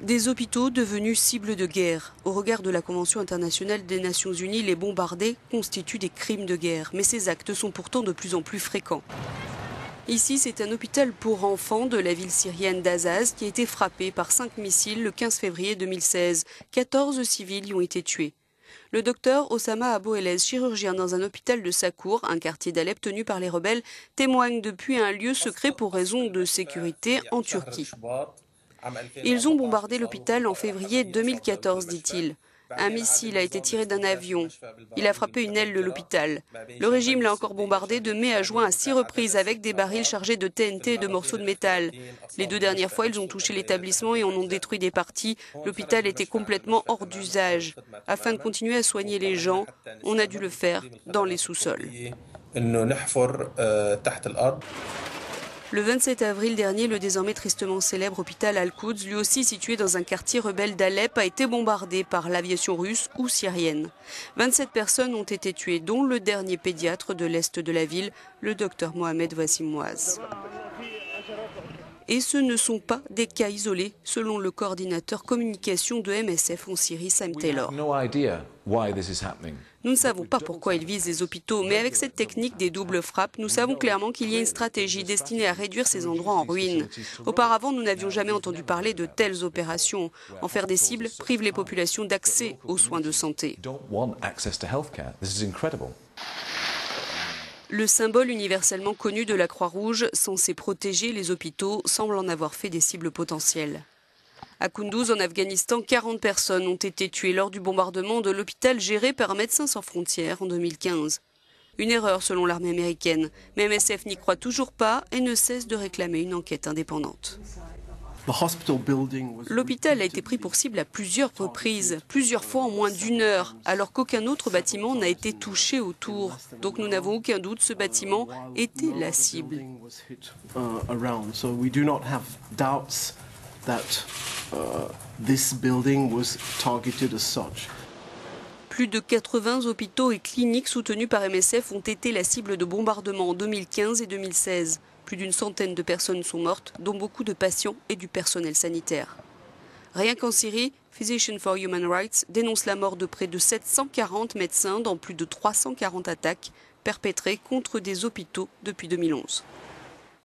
Des hôpitaux devenus cibles de guerre. Au regard de la Convention internationale des Nations Unies, les bombarder constituent des crimes de guerre. Mais ces actes sont pourtant de plus en plus fréquents. Ici, c'est un hôpital pour enfants de la ville syrienne d'Azaz qui a été frappé par 5 missiles le 15 février 2016. 14 civils y ont été tués. Le docteur Osama Abou Elez, chirurgien dans un hôpital de Sakour, un quartier d'Alep tenu par les rebelles, témoigne depuis un lieu secret pour raison de sécurité en Turquie. Ils ont bombardé l'hôpital en février 2014, dit-il. Un missile a été tiré d'un avion. Il a frappé une aile de l'hôpital. Le régime l'a encore bombardé de mai à juin à 6 reprises avec des barils chargés de TNT et de morceaux de métal. Les 2 dernières fois, ils ont touché l'établissement et en ont détruit des parties. L'hôpital était complètement hors d'usage. Afin de continuer à soigner les gens, on a dû le faire dans les sous-sols. Le 27 avril dernier, le désormais tristement célèbre hôpital Al-Quds, lui aussi situé dans un quartier rebelle d'Alep, a été bombardé par l'aviation russe ou syrienne. 27 personnes ont été tuées, dont le dernier pédiatre de l'est de la ville, le docteur Mohamed Wassim Mouaz. Et ce ne sont pas des cas isolés, selon le coordinateur communication de MSF en Syrie, Sam Taylor. Nous ne savons pas pourquoi ils visent les hôpitaux, mais avec cette technique des doubles frappes, nous savons clairement qu'il y a une stratégie destinée à réduire ces endroits en ruine. Auparavant, nous n'avions jamais entendu parler de telles opérations. En faire des cibles prive les populations d'accès aux soins de santé. Le symbole universellement connu de la Croix-Rouge, censé protéger les hôpitaux, semble en avoir fait des cibles potentielles. À Kunduz, en Afghanistan, 40 personnes ont été tuées lors du bombardement de l'hôpital géré par Médecins sans frontières en 2015. Une erreur selon l'armée américaine, mais MSF n'y croit toujours pas et ne cesse de réclamer une enquête indépendante. L'hôpital a été pris pour cible à plusieurs reprises, plusieurs fois en moins d'1 heure, alors qu'aucun autre bâtiment n'a été touché autour. Donc nous n'avons aucun doute, ce bâtiment était la cible. Plus de 80 hôpitaux et cliniques soutenus par MSF ont été la cible de bombardements en 2015 et 2016. Plus d'une centaine de personnes sont mortes, dont beaucoup de patients et du personnel sanitaire. Rien qu'en Syrie, Physicians for Human Rights dénonce la mort de près de 740 médecins dans plus de 340 attaques perpétrées contre des hôpitaux depuis 2011.